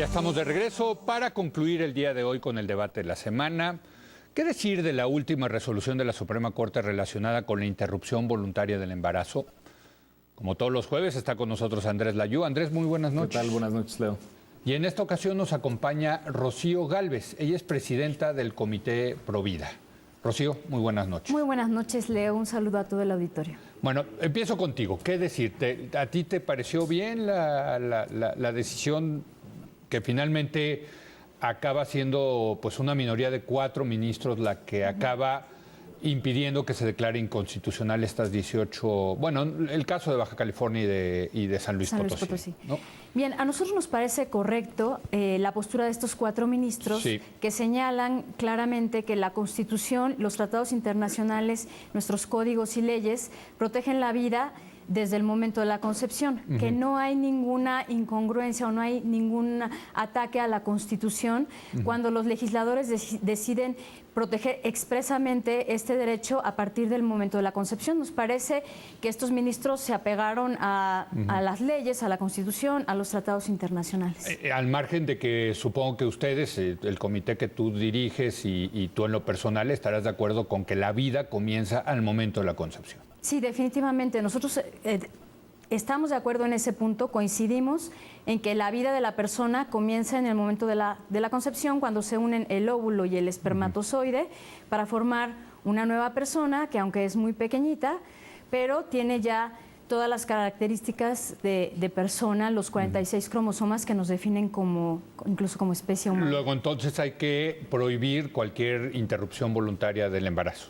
Ya estamos de regreso para concluir el día de hoy con el debate de la semana. ¿Qué decir de la última resolución de la Suprema Corte relacionada con la interrupción voluntaria del embarazo? Como todos los jueves está con nosotros Andrés Layú. Andrés, muy buenas noches. ¿Qué tal? Buenas noches, Leo. Y en esta ocasión nos acompaña Rocío Gálvez. Ella es presidenta del Comité Provida. Rocío, muy buenas noches. Muy buenas noches, Leo. Un saludo a todo el auditorio. Bueno, empiezo contigo. ¿Qué decirte? ¿A ti te pareció bien la decisión que finalmente acaba siendo pues una minoría de 4 ministros la que acaba impidiendo que se declare inconstitucional estas 18, bueno, el caso de Baja California y de San Luis Potosí, ¿no? Bien, a nosotros nos parece correcto la postura de estos 4 ministros Sí. que señalan claramente que la Constitución, los tratados internacionales, nuestros códigos y leyes protegen la vida desde el momento de la concepción, que no hay ninguna incongruencia o no hay ningún ataque a la Constitución cuando los legisladores deciden proteger expresamente este derecho a partir del momento de la concepción. Nos parece que estos ministros se apegaron a las leyes, a la Constitución, a los tratados internacionales. Al margen de que supongo que ustedes, el comité que tú diriges y tú en lo personal, estarás de acuerdo con que la vida comienza al momento de la concepción. Sí, definitivamente. Nosotros estamos de acuerdo en ese punto, coincidimos en que la vida de la persona comienza en el momento de la concepción, cuando se unen el óvulo y el espermatozoide para formar una nueva persona que, aunque es muy pequeñita, pero tiene ya todas las características de persona, los 46 cromosomas que nos definen incluso como especie humana. Luego entonces hay que prohibir cualquier interrupción voluntaria del embarazo.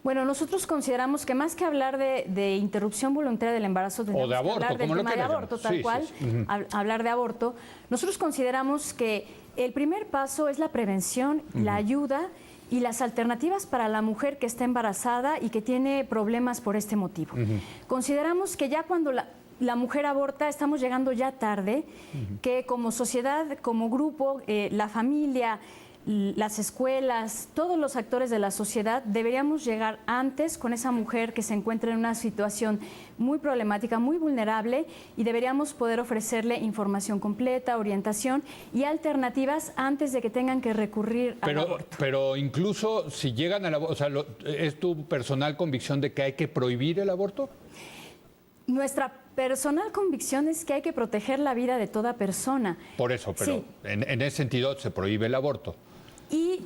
Bueno, nosotros consideramos que más que hablar de interrupción voluntaria del embarazo, o de aborto, hablar del como lo tema de quieras aborto, llamar. tal Sí, cual, sí, sí. hablar de aborto. Nosotros consideramos que el primer paso es la prevención, la ayuda y las alternativas para la mujer que está embarazada y que tiene problemas por este motivo. Consideramos que ya cuando la mujer aborta, estamos llegando ya tarde, que como sociedad, como grupo, la familia, las escuelas, todos los actores de la sociedad deberíamos llegar antes con esa mujer que se encuentra en una situación muy problemática, muy vulnerable, y deberíamos poder ofrecerle información completa, orientación y alternativas antes de que tengan que recurrir al aborto. Pero incluso si llegan al aborto, o sea, ¿es tu personal convicción de que hay que prohibir el aborto? Nuestra personal convicción es que hay que proteger la vida de toda persona. Por eso, pero Sí. en ese sentido se prohíbe el aborto. Y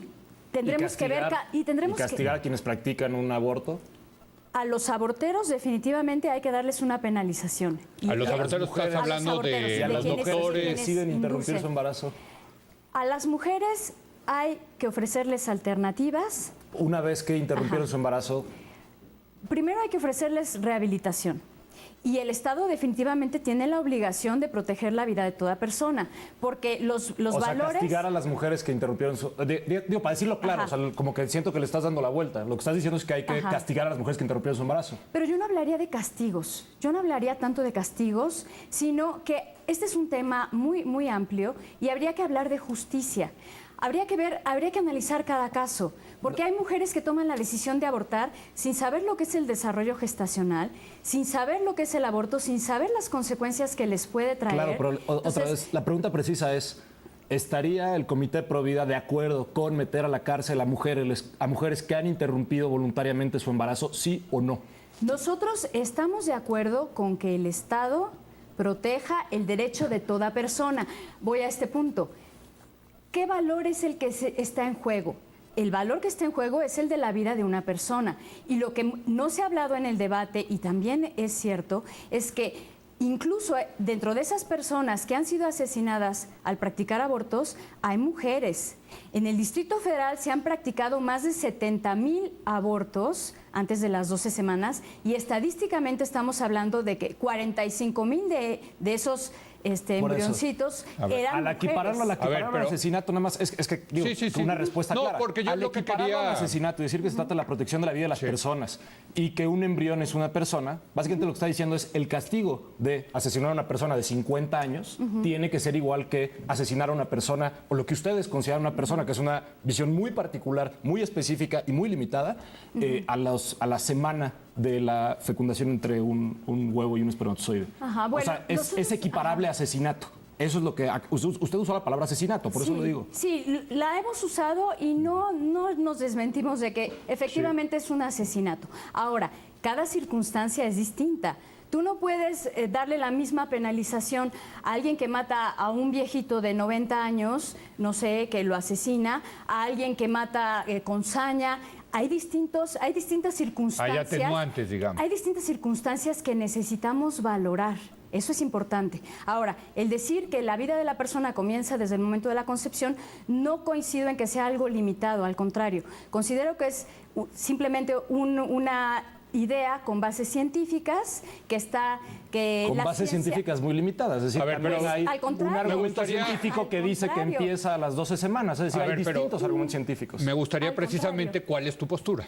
tendremos que ver y castigar a quienes practican un aborto. A los aborteros definitivamente hay que darles una penalización. A los aborteros estás hablando de Y a las los mujeres que doctores. deciden interrumpir inducen. su embarazo. A las mujeres hay que ofrecerles alternativas. Una vez que interrumpieron su embarazo, Primero hay que ofrecerles rehabilitación. Y el Estado definitivamente tiene la obligación de proteger la vida de toda persona, porque los o sea, valores... castigar a las mujeres que interrumpieron su... Digo, para decirlo claro, Ajá. o sea, como que siento que le estás dando la vuelta. Lo que estás diciendo es que hay que Ajá. castigar a las mujeres que interrumpieron su embarazo. Pero yo no hablaría de castigos, yo no hablaría tanto de castigos, sino que este es un tema muy, muy amplio y habría que hablar de justicia. Habría que analizar cada caso, porque hay mujeres que toman la decisión de abortar sin saber lo que es el desarrollo gestacional, sin saber lo que es el aborto, sin saber las consecuencias que les puede traer. Claro, pero otra Entonces, vez, la pregunta precisa es, ¿estaría el Comité Provida de acuerdo con meter a la cárcel a mujeres que han interrumpido voluntariamente su embarazo, sí o no? nosotros estamos de acuerdo con que el Estado proteja el derecho de toda persona. Voy a este punto. ¿Qué valor es el que está en juego? El valor que está en juego es el de la vida de una persona. Y lo que no se ha hablado en el debate, y también es cierto, es que incluso dentro de esas personas que han sido asesinadas al practicar abortos, hay mujeres. En el Distrito Federal se han practicado más de 70,000 abortos antes de las 12 semanas y estadísticamente estamos hablando de que 45,000 de esos embrioncitos eran Al equipararlo pero- al asesinato, nada más, es que digo, Sí, sí, sí. una respuesta No, clara. porque yo al lo que equipararlo quería- al asesinato y decir que se trata de la protección de la vida de las personas y que un embrión es una persona, básicamente lo que está diciendo es el castigo de asesinar a una persona de 50 años tiene que ser igual que asesinar a una persona, o lo que ustedes consideran una persona, que es una visión muy particular, muy específica y muy limitada, a la semana de la fecundación entre un huevo y un espermatozoide. Ajá, bueno, o sea, es equiparable a asesinato. Eso es lo que... Usted usó la palabra asesinato, por eso lo digo. Sí, la hemos usado y no nos desmentimos de que efectivamente es un asesinato. Ahora, cada circunstancia es distinta. Tú no puedes darle la misma penalización a alguien que mata a un viejito de 90 años, no sé, que lo asesina, a alguien que mata con saña. Hay distintas circunstancias. Hay atenuantes, digamos. Hay distintas circunstancias que necesitamos valorar. Eso es importante. Ahora, el decir que la vida de la persona comienza desde el momento de la concepción, no coincido en que sea algo limitado, al contrario. Considero que es simplemente una idea con bases científicas con bases científicas muy limitadas. Es decir, A ver, también pero- hay Al contrario. un argumento Me gustaría- científico que dice que contrario. empieza a las 12 semanas. Es decir, A hay ver, pero- distintos argumentos científicos. Me gustaría Al precisamente contrario. cuál es tu postura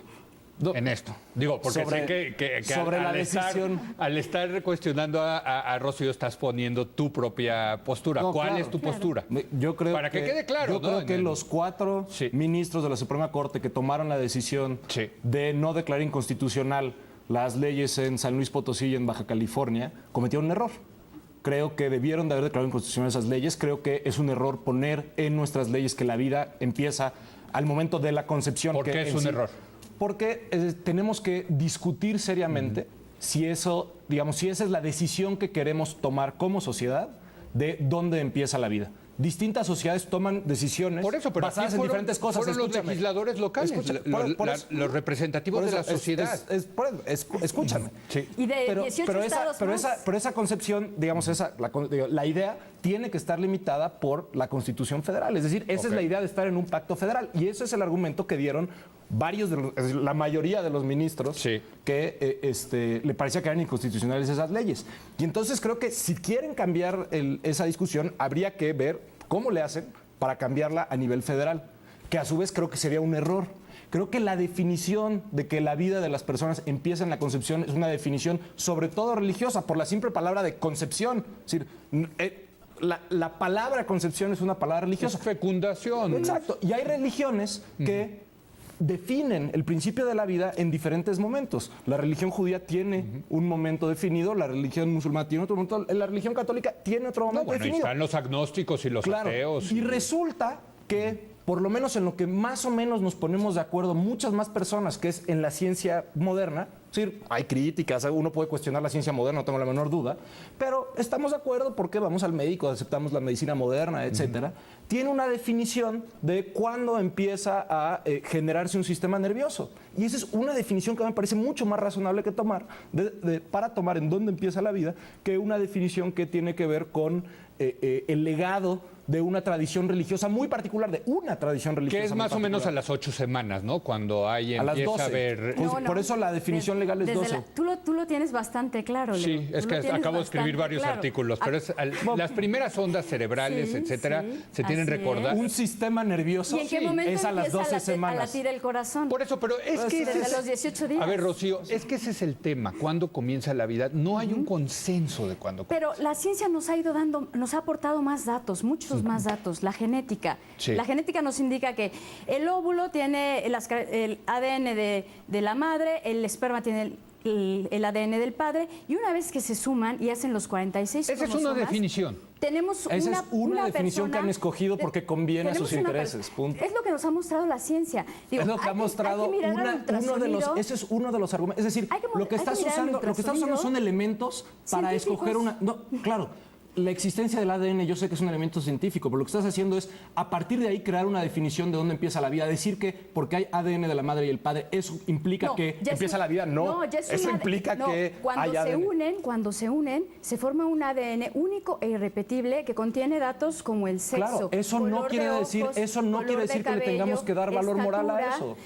en esto. Digo, porque Sobre- sé que sobre la decisión. al estar cuestionando a Rocío estás poniendo tu propia postura. No, ¿Cuál claro. es tu postura? Yo creo Para que quede claro, Yo ¿no? creo En que el- los 4 Sí. ministros de la Suprema Corte que tomaron la decisión Sí. de no declarar inconstitucional las leyes en San Luis Potosí y en Baja California cometieron un error. Creo que debieron de haber declarado inconstitucional esas leyes. Creo que es un error poner en nuestras leyes que la vida empieza al momento de la concepción. ¿Por que qué es en un sí- error? Porque tenemos que discutir seriamente si eso, digamos, si esa es la decisión que queremos tomar como sociedad de dónde empieza la vida. Distintas sociedades toman decisiones Por eso, pero basadas aquí en fueron- diferentes cosas. fueron los Escúchame. legisladores locales, Por eso- los representativos por de la eso, sociedad. Escúchame. Sí. Y de 18 estados más. Pero esa concepción, digamos, la idea tiene que estar limitada por la Constitución Federal. Es decir, esa es la idea de estar en un pacto federal. Y ese es el argumento que dieron la mayoría de los ministros Sí. que le parecía que eran inconstitucionales esas leyes. Y entonces creo que si quieren cambiar esa discusión, habría que ver cómo le hacen para cambiarla a nivel federal, que a su vez creo que sería un error. Creo que la definición de que la vida de las personas empieza en la concepción es una definición sobre todo religiosa, por la simple palabra de concepción. Es decir, la palabra concepción es una palabra Es religiosa. fecundación. Exacto. Y hay religiones que definen el principio de la vida en diferentes momentos. La religión judía tiene un momento definido, la religión musulmana tiene otro momento, la religión católica tiene otro No, momento bueno, y definido. están los agnósticos y los Claro. ateos. Y resulta que, por lo menos en lo que más o menos nos ponemos de acuerdo muchas más personas, que es en la ciencia moderna, es decir, hay críticas, uno puede cuestionar la ciencia moderna, no tengo la menor duda, pero estamos de acuerdo porque vamos al médico, aceptamos la medicina moderna, etcétera. Tiene una definición de cuándo empieza a generarse un sistema nervioso. Y esa es una definición que me parece mucho más razonable que tomar, para tomar en dónde empieza la vida, que una definición que tiene que ver con el legado de una tradición religiosa muy particular, de una tradición religiosa. Que es muy más o menos a particular. las 8 semanas, ¿no? Cuando ahí A las empieza 12. a haber... Pues, por eso la definición legal es 12. Tú lo tienes bastante claro, Leo. Sí, es Tú que lo tienes acabo de escribir bastante varios claro. artículos, pero las primeras ondas cerebrales, Sí, etcétera, sí, se tienen así recordar. Un sistema nervioso ¿Y en qué Sí, momento es a las empieza 12 a semanas. latir el corazón? Por eso, pero es que Desde ese es- los 18 días. A ver, Rocío, es que ese es el tema. ¿Cuándo comienza la vida? No hay un consenso de cuándo comienza. Pero la ciencia nos ha aportado más datos, muchos más datos. La genética. Sí. La genética nos indica que el óvulo tiene el ADN de la madre, el esperma tiene el ADN del padre, y una vez que se suman y hacen los 46 Esa es una cromosomas, definición. tenemos Esa es una definición persona- que han escogido porque conviene a tenemos sus una intereses, punto. Es lo que nos ha mostrado la ciencia. Digo, Es lo que ha mostrado hay que mirar al uno de los, ultrasonido. ese es uno de los argumentos. Es decir, Hay que lo que hay que estás mirar al usando, lo que estás usando ultrasonido son elementos para científicos. escoger una. No, claro. La existencia del ADN yo sé que es un elemento científico, pero lo que estás haciendo es, a partir de ahí, crear una definición de dónde empieza la vida. Decir que porque hay ADN de la madre y el padre, eso implica No, que ya es empieza la vida. No, ya es eso una- implica no, que cuando hay se ADN. unen, se forma un ADN único e irrepetible que contiene datos como el sexo. Claro, eso no color quiere de decir- ojos, eso no color quiere de decir que le cabello, tengamos que dar valor moral a estatura. eso.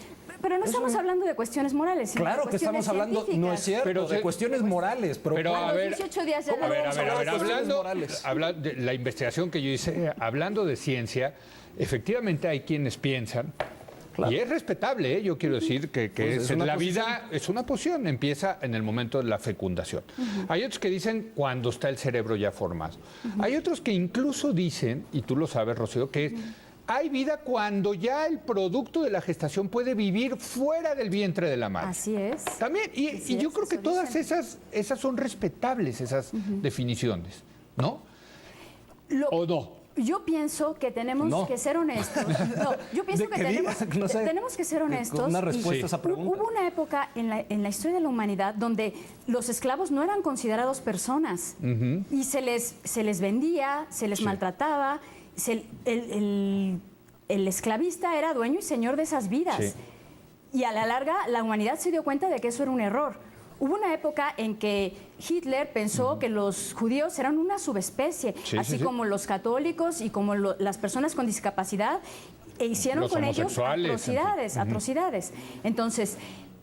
Pero no Eso estamos no- hablando de cuestiones morales, sino Claro de que estamos cuestiones hablando, no es científicas. cierto, Pero de se- cuestiones morales. Pero Pero A a los ver, 18 días ya ¿cómo no le vamos vamos a hablar de cuestiones cuestiones hablando, morales? de la investigación que yo hice, hablando de ciencia, efectivamente hay quienes piensan, y es respetable, yo quiero decir que Pues es una la posición. vida es una posición, empieza en el momento de la fecundación. Hay otros que dicen cuando está el cerebro ya formado. Hay otros que incluso dicen, y tú lo sabes, Rocío, que hay vida cuando ya el producto de la gestación puede vivir fuera del vientre de la madre. Así es. También, y Así yo es, creo que eso todas dicen. esas son respetables, esas definiciones, ¿no? ¿O no? Yo pienso que tenemos No. que ser honestos. No, yo pienso De que, que digas, no sé, tenemos que ser honestos. una respuesta y a esa pregunta. Hubo una época en la historia de la humanidad donde los esclavos no eran considerados personas y se les vendía, se les maltrataba. El esclavista era dueño y señor de esas vidas. Sí. Y a la larga la humanidad se dio cuenta de que eso era un error. Hubo una época en que Hitler pensó que los judíos eran una subespecie, Sí, así sí. como los católicos y como las personas con discapacidad, e hicieron Los con ellos homosexuales, atrocidades. Entonces,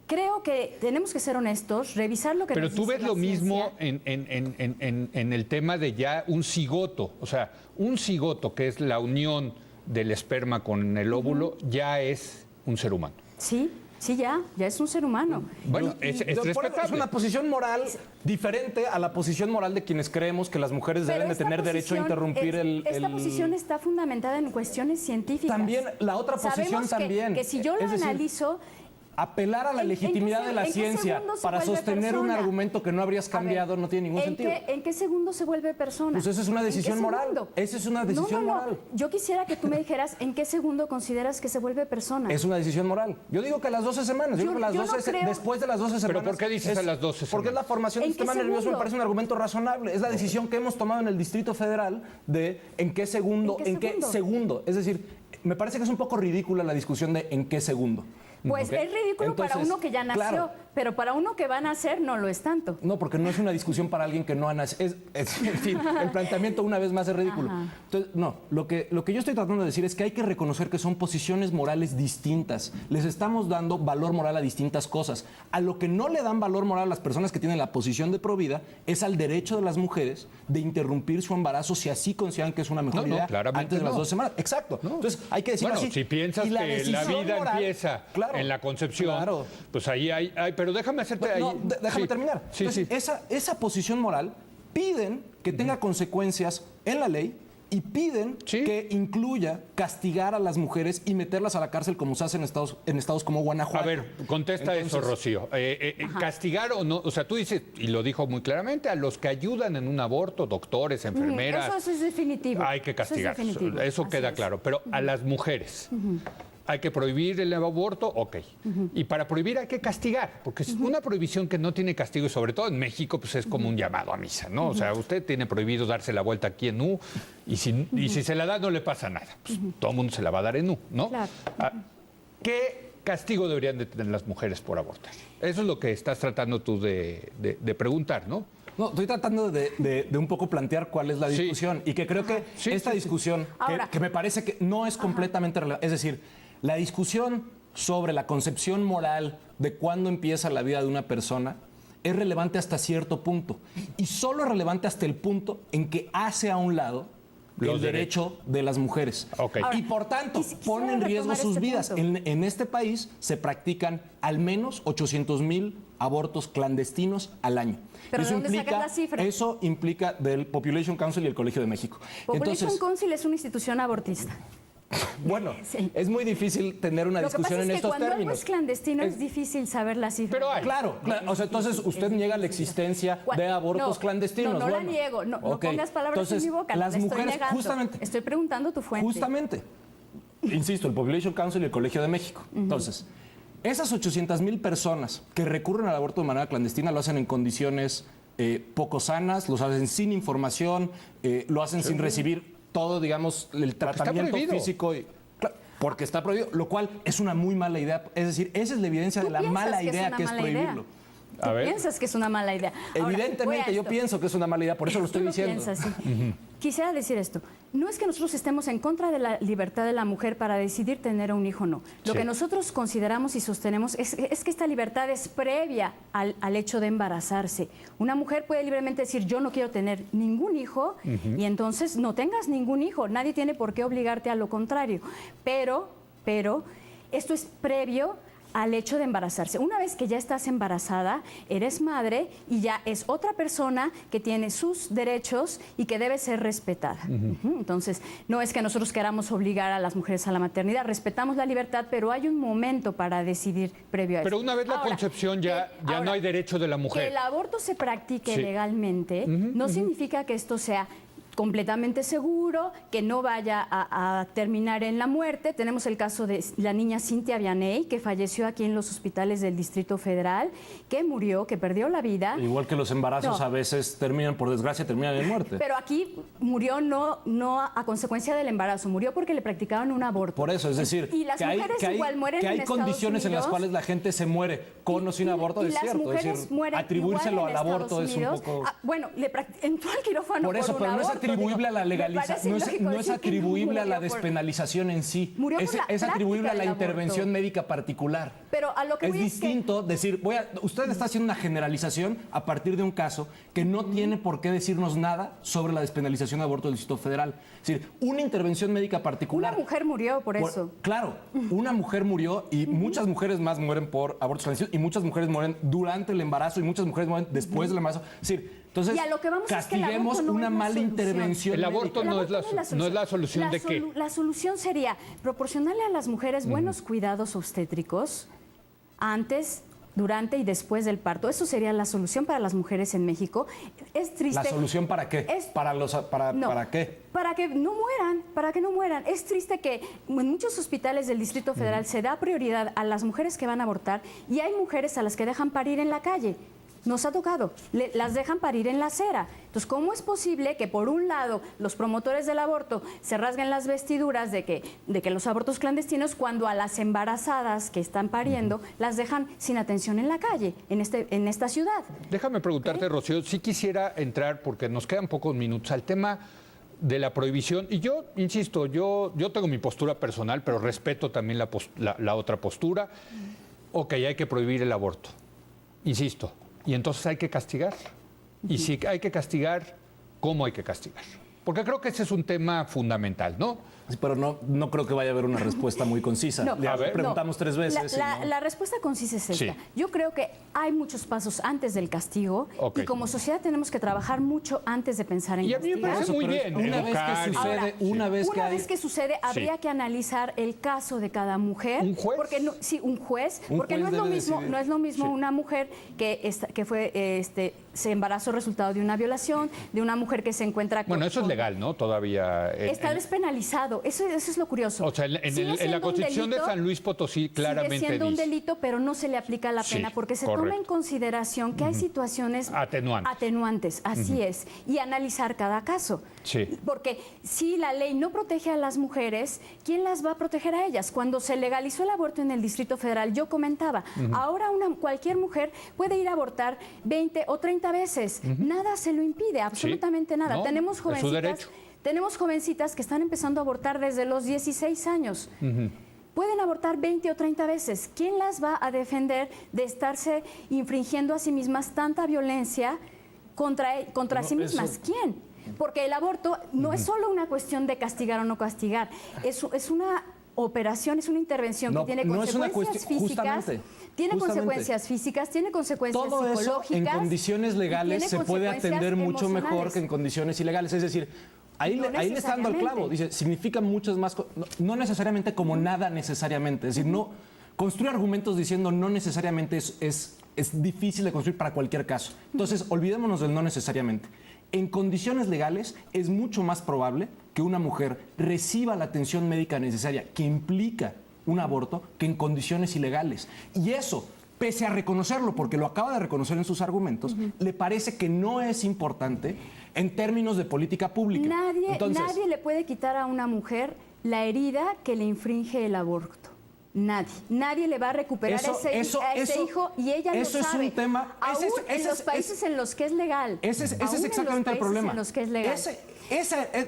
creo que tenemos que ser honestos, revisar lo que Pero nos tú dice ves la lo mismo ciencia. en el tema de ya un cigoto. O sea, un cigoto, que es la unión del esperma con el óvulo, ya es un ser humano. Sí, ya es un ser humano. Bueno, es Por eso respetable. es una posición moral diferente a la posición moral de quienes creemos que las mujeres Pero deben de esta tener derecho a posición interrumpir Esta posición está fundamentada en cuestiones científicas. También, la otra posición Sabemos también. que si yo lo Es decir, analizo... apelar a la ¿En qué legitimidad de la en qué ciencia segundo se para vuelve sostener un persona? argumento que no habrías cambiado no tiene ningún sentido. ¿En qué segundo se vuelve persona? Pues esa es una ¿En qué decisión moral. segundo? Esa es una decisión No. moral. Yo quisiera que tú me dijeras en qué segundo consideras que se vuelve persona. Es una decisión moral. Yo digo que a las 12 semanas. Yo Yo- creo que a las yo no 12 creo- después de las 12 semanas. ¿Pero por qué dices a las 12 Porque es la semanas? formación del ¿En qué sistema nervioso, me segundo? parece un argumento razonable. Es la decisión que hemos tomado en el Distrito Federal de en qué segundo, ¿En qué segundo? Es decir, me parece que es un poco ridícula la discusión de en qué segundo. Pues ¿Ok? es ridículo para Entonces, uno que ya nació, claro. pero para uno que va a nacer no lo es tanto. No, porque no es una discusión para alguien que no ha nacido. En fin, el planteamiento una vez más es ridículo. Ajá. Entonces, no, lo que yo estoy tratando de decir es que hay que reconocer que son posiciones morales distintas. Les estamos dando valor moral a distintas cosas. A lo que no le dan valor moral a las personas que tienen la posición de provida es al derecho de las mujeres de interrumpir su embarazo si así consideran que es una mejor No, idea claramente antes de las no. 2 semanas. Exacto. Entonces, hay que decirlo Bueno, así. si piensas Y que la decisión vida moral- empieza Claro, en la concepción, claro. pues ahí hay... Pero déjame hacerte ahí... No, déjame Sí. terminar. Sí, Entonces, sí. Esa posición moral piden que tenga consecuencias en la ley y piden Sí. que incluya castigar a las mujeres y meterlas a la cárcel como se hace en estados como Guanajuato. A ver, contesta eso, Entonces, Rocío. ¿Castigar o no? O sea, tú dices, y lo dijo muy claramente, a los que ayudan en un aborto, doctores, enfermeras, Eso es definitivo. hay que castigar. Eso es definitivo. Eso Así queda es. claro. Pero a las mujeres, ¿hay que prohibir el aborto? Ok. Y para prohibir hay que castigar, porque es una prohibición que no tiene castigo, y sobre todo en México, pues es como un llamado a misa, ¿no? O sea, usted tiene prohibido darse la vuelta aquí en U, y si se la da no le pasa nada. Pues todo el mundo se la va a dar en U, ¿no? Claro. Ah, ¿Qué castigo deberían de tener las mujeres por abortar? Eso es lo que estás tratando tú de preguntar, ¿no? No, estoy tratando de un poco plantear cuál es la Sí. discusión y que creo que Sí, esta sí, sí. discusión, Ahora- que me parece que no es completamente relevante, es decir, la discusión sobre la concepción moral de cuándo empieza la vida de una persona es relevante hasta cierto punto y solo es relevante hasta el punto en que hace a un lado Los el derecho de las mujeres. Ok. Ahora, Y por tanto, quisiera pone en riesgo retomar sus este vidas. punto. En este país se practican al menos 800,000 abortos clandestinos al año. ¿Pero de dónde sacas la cifra? Eso implica del Population Council y el Colegio de México. Population Council es una institución abortista. bueno, Sí. es muy difícil tener una Lo que discusión pasa en es que estos cuando algo términos. es clandestino es difícil saber la cifra. Pero hay. Claro, o sea, entonces usted niega la existencia de abortos No, clandestinos. No, no la Bueno, niego. No ok. pongas palabras Entonces, en mi boca. Las la estoy mujeres, negando. justamente. Estoy preguntando tu fuente. Justamente. Insisto, el Population Council y el Colegio de México. Entonces, esas 800,000 personas que recurren al aborto de manera clandestina lo hacen en condiciones poco sanas, lo hacen sin información, lo hacen sin recibir todo, digamos, el tratamiento prohibido. físico. Porque está prohibido, lo cual es una muy mala idea. Es decir, esa es la evidencia de la mala idea que es prohibirlo. A Tú ver. piensas que es una mala idea. Ahora, voy a Evidentemente, yo esto. pienso que es una mala idea, por eso lo estoy Tú diciendo. piensas, sí. Quisiera decir esto. No es que nosotros estemos en contra de la libertad de la mujer para decidir tener un hijo o no. Lo Sí. que nosotros consideramos y sostenemos es que esta libertad es previa al hecho de embarazarse. Una mujer puede libremente decir, yo no quiero tener ningún hijo, y entonces no tengas ningún hijo. Nadie tiene por qué obligarte a lo contrario. Pero esto es previo al hecho de embarazarse. Una vez que ya estás embarazada, eres madre y ya es otra persona que tiene sus derechos y que debe ser respetada. Entonces, no es que nosotros queramos obligar a las mujeres a la maternidad, respetamos la libertad, pero hay un momento para decidir previo a eso. Pero una vez la Ahora, concepción ya ahora, no hay derecho de la que mujer. el aborto se practique Sí. legalmente no significa que esto sea completamente seguro, que no vaya a terminar en la muerte. Tenemos el caso de la niña Cintia Vianey, que falleció aquí en los hospitales del Distrito Federal, que murió, que perdió la vida. Igual que los embarazos a veces terminan, por desgracia, terminan en muerte. Pero aquí murió no a consecuencia del embarazo, murió porque le practicaban un aborto. Por eso, es decir, y las mujeres igual mueren que hay en Estados condiciones en las Unidos. cuales la gente se muere con o sin aborto, y es las cierto. mujeres Es decir, mueren atribuírselo igual en al aborto Estados es un Unidos. poco... Bueno, entró al quirófano Por eso, un pero no es aborto, atribuible a la me legalización, parece no ilógico es decir que atribuible a la murió por- despenalización en sí. Murió por la Es atribuible a la práctica del intervención aborto. médica particular. Pero a lo que es voy es que- distinto decir, usted está haciendo una generalización a partir de un caso que no tiene por qué decirnos nada sobre la despenalización de aborto del Distrito Federal. Es decir, una intervención médica particular. Una mujer murió por eso. Claro, una mujer murió y muchas mujeres más mueren por abortos clandestinos y muchas mujeres mueren durante el embarazo y muchas mujeres mueren después del embarazo. Es decir, entonces Y a lo que vamos es que el castiguemos aborto no una es la mala solución. intervención El aborto médica. no es la solución de qué. La solución sería proporcionarle a las mujeres buenos cuidados obstétricos antes, durante y después del parto. Eso sería la solución para las mujeres en México. Es triste. ¿La solución para qué? Es- No, ¿Para qué? Para que no mueran. Es triste que en muchos hospitales del Distrito Federal se da prioridad a las mujeres que van a abortar y hay mujeres a las que dejan parir en la calle. Nos ha tocado, las dejan parir en la acera. Entonces, ¿cómo es posible que por un lado los promotores del aborto se rasguen las vestiduras de que los abortos clandestinos, cuando a las embarazadas que están pariendo las dejan sin atención en la calle, en esta ciudad? Déjame preguntarte, Rocío, si quisiera entrar, porque nos quedan pocos minutos, al tema de la prohibición. Y yo, insisto, yo tengo mi postura personal, pero respeto también la otra postura. Ok, hay que prohibir el aborto. Insisto. Y entonces hay que castigar. Y si hay que castigar, ¿cómo hay que castigar? Porque creo que ese es un tema fundamental, ¿no? Sí, pero no creo que vaya a haber una respuesta muy concisa. No, Le a ver. preguntamos 3 veces. La respuesta concisa es esta. Sí. Yo creo que hay muchos pasos antes del castigo Ok. y como sociedad tenemos que trabajar mucho antes de pensar en Y a mí me castigar. parece muy bien. Una vez educar que y- sucede, Ahora, una vez que hay... vez que sucede, habría que analizar el caso de cada mujer. ¿Un juez? Porque sí, un juez. Un Porque juez no es lo debe mismo, decidir. no es lo mismo Sí. una mujer se embarazó resultado de una violación, de una mujer que se encuentra con... Bueno, eso es con- legal, ¿no? Todavía. Está despenalizado. Eso es lo curioso. O sea, en Sigue la siendo un Constitución de delito, San Luis Potosí claramente sigue siendo un dice. delito, pero no se le aplica la Sí, pena porque se correcto. toma en consideración que hay situaciones Atenuantes. así es, y analizar cada caso. Sí. Porque si la ley no protege a las mujeres, ¿quién las va a proteger a ellas? Cuando se legalizó el aborto en el Distrito Federal, yo comentaba, ahora cualquier mujer puede ir a abortar 20 o 30 veces. Nada se lo impide, absolutamente nada. No, Tenemos es su derecho. Tenemos jovencitas que están empezando a abortar desde los 16 años. Pueden abortar 20 o 30 veces. ¿Quién las va a defender de estarse infringiendo a sí mismas tanta violencia contra sí mismas? eso- ¿Quién? Porque el aborto no es solo una cuestión de castigar o no castigar. Es una operación, es una intervención No, que tiene no es una consecuencias cuestión- físicas. Tiene justamente. consecuencias físicas, tiene consecuencias Todo eso psicológicas. en condiciones y legales tiene se puede consecuencias atender mucho mejor emocionales. que en condiciones ilegales. Es decir, ahí, No ahí le está dando al clavo. necesariamente. Dice, significa muchas más cosas. No necesariamente como nada necesariamente. Es decir, no construir argumentos diciendo no necesariamente es difícil de construir para cualquier caso. Entonces, olvidémonos del no necesariamente. En condiciones legales es mucho más probable que una mujer reciba la atención médica necesaria que implica un aborto que en condiciones ilegales. Y eso, pese a reconocerlo, porque lo acaba de reconocer en sus argumentos, le parece que no es importante en términos de política pública. Entonces, Nadie le puede quitar a una mujer la herida que le infringe el aborto. Nadie le va a recuperar ese hijo y ella lo eso es sabe. un tema. Aún en los países en los que es legal. Ese es Aún en los exactamente el países problema. En los que es legal.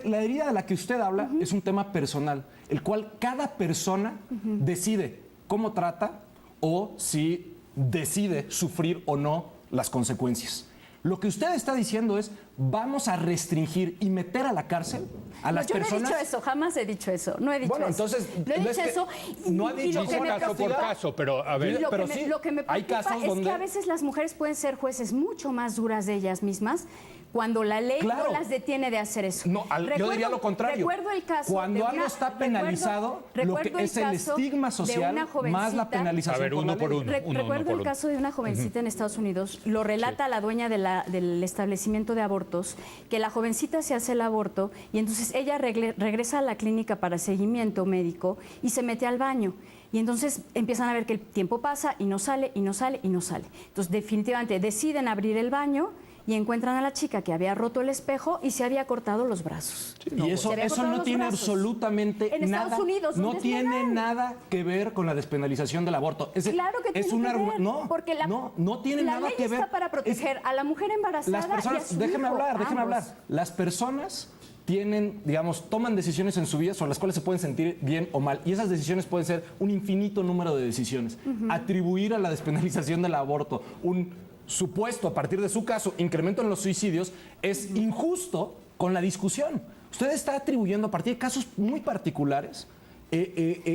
La herida de la que usted habla es un tema personal, el cual cada persona decide cómo trata o si decide sufrir o no las consecuencias. Lo que usted está diciendo es, vamos a restringir y meter a la cárcel a las yo personas. no he dicho eso, jamás he dicho eso. No he dicho Bueno, eso. entonces, no he no dicho es que- eso. no ha y dicho lo que Dice me caso por preocupa- caso, pero a y ver. lo, pero que me, sí, lo que me hay preocupa casos es donde- que a veces las mujeres pueden ser jueces mucho más duras de ellas mismas cuando la ley Claro. no las detiene de hacer eso. No, yo diría lo contrario. Recuerdo el caso Cuando de algo está penalizado, lo que recuerdo es el caso estigma de social una más la jovencita- penalización. A ver, por la uno por ley. uno. Recuerdo por el uno. caso de una jovencita en Estados Unidos, lo relata la dueña del establecimiento de aborto. abortos, que la jovencita se hace el aborto y entonces ella regresa a la clínica para seguimiento médico y se mete al baño. Y entonces empiezan a ver que el tiempo pasa y no sale, y no sale, y no sale. Entonces definitivamente deciden abrir el baño y encuentran a la chica que había roto el espejo y se había cortado los brazos. Y eso no tiene absolutamente en nada, Estados Unidos, no donde es tiene legal. nada que ver con la despenalización del aborto. Claro que tiene que ver, no, porque no tiene la nada ley que ver. está para proteger a la mujer embarazada Las personas, y a su déjeme hijo, hablar. ambos. Las personas tienen, digamos, toman decisiones en su vida sobre las cuales se pueden sentir bien o mal. Y esas decisiones pueden ser un infinito número de decisiones. Atribuir a la despenalización del aborto un supuesto, a partir de su caso, incremento en los suicidios, es injusto con la discusión. Usted está atribuyendo a partir de casos muy particulares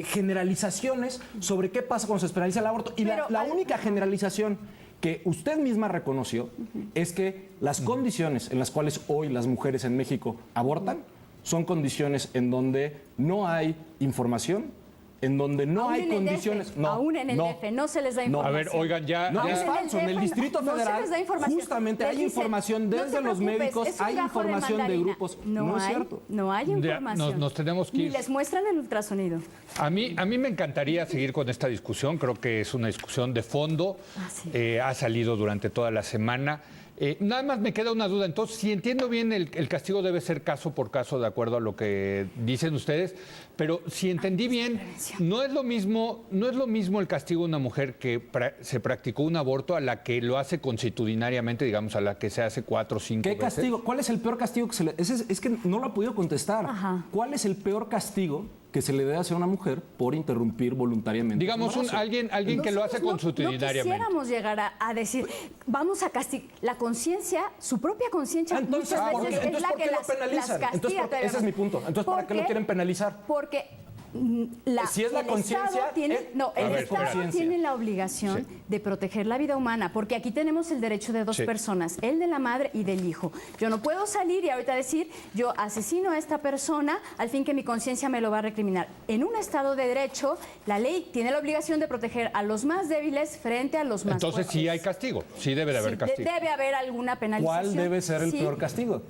generalizaciones sobre qué pasa cuando se despenaliza el aborto. Y la única generalización que usted misma reconoció es que las condiciones en las cuales hoy las mujeres en México abortan son condiciones en donde no hay información, en donde no hay condiciones. Aún en el DF no se les da información. A ver, oigan, ya. No, ya- es falso. En el Distrito no se Federal les da información. justamente Les hay dicen, información no desde te los preocupes, médicos, es un hay gajo información de mandarina. grupos. No es cierto. No hay Ya, información. nos tenemos que Ni ir. les muestran el ultrasonido. A mí me encantaría seguir con esta discusión. Creo que es una discusión de fondo. Sí. Ha salido durante toda la semana. Nada más me queda una duda. Entonces, si entiendo bien, el castigo debe ser caso por caso, de acuerdo a lo que dicen ustedes. Pero si entendí bien, no es lo mismo el castigo a una mujer que se practicó un aborto a la que lo hace consuetudinariamente, digamos, a la que se hace 4 o 5 ¿Qué veces. castigo? ¿Cuál es el peor castigo que se le... Es que no lo ha podido contestar. Ajá. ¿Cuál es el peor castigo que se le debe hacer a una mujer por interrumpir voluntariamente? Digamos, su embarazo? alguien que lo hace Nosotros consuetudinariamente. No quisiéramos llegar a decir, vamos a castigar. La conciencia, su propia conciencia, Entonces, muchas ¿por qué, veces es la ¿por qué que lo las penalizan? castiga Entonces, todavía ese es más. mi punto. Entonces, ¿para qué lo Porque- quieren penalizar? Porque Si es la el conciencia, Estado tiene, A el ver, Estado espera. tiene la obligación de proteger la vida humana, porque aquí tenemos el derecho de dos Sí. personas, el de la madre y del hijo. Yo no puedo salir y ahorita decir, yo asesino a esta persona, al fin que mi conciencia me lo va a recriminar. En un Estado de derecho, la ley tiene la obligación de proteger a los más débiles frente a los más Entonces fuertes. sí hay castigo, sí debe de haber Sí, castigo. debe haber alguna penalización. ¿Cuál debe ser el Sí, peor castigo?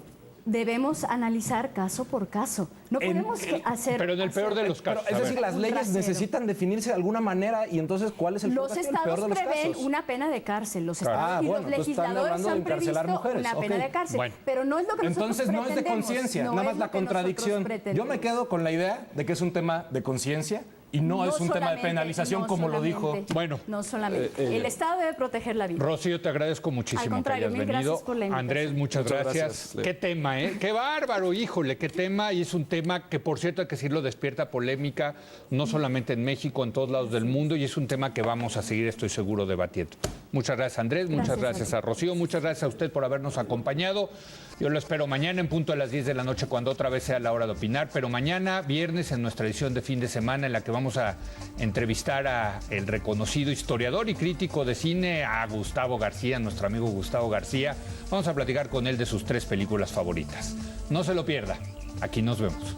Debemos analizar caso por caso. No podemos hacer... Pero en el peor de los Pero, casos. es a decir, ver. las Un leyes rasero. necesitan definirse de alguna manera y entonces, ¿cuál es el peor Los castigo? El peor estados de los prevén casos. una pena de cárcel. Los Claro. estados y bueno, los entonces están legisladores hablando de han encarcelar previsto mujeres. una pena Ok. de cárcel. Bueno. Pero no es lo que Entonces nosotros no es de pretendemos. conciencia, No nada es más lo la que nosotros contradicción. Yo pretendemos. me quedo con la idea de que es un tema de conciencia y no es un tema de solamente, penalización no como lo dijo. solamente, Bueno. No solamente. El Estado debe proteger la vida. Rocío, te agradezco muchísimo Al que contrario, hayas mil venido. gracias por la invitación. Andrés, muchas Muchas gracias. gracias, Leo. Qué tema, ¿eh? Qué bárbaro, híjole, qué tema. Y es un tema que, por cierto, hay que decirlo, despierta polémica, no solamente en México, en todos lados del mundo. Y es un tema que vamos a seguir, estoy seguro, debatiendo. Muchas gracias, Andrés. Muchas Gracias a gracias ti. a Rocío. Muchas gracias a usted por habernos acompañado. Yo lo espero mañana en punto a las 10 de la noche, cuando otra vez sea la hora de opinar. Pero mañana, viernes, en nuestra edición de fin de semana, en la que vamos a entrevistar a el reconocido historiador y crítico de cine, a Gustavo García, nuestro amigo Gustavo García. Vamos a platicar con él de sus 3 películas favoritas. No se lo pierda. Aquí nos vemos.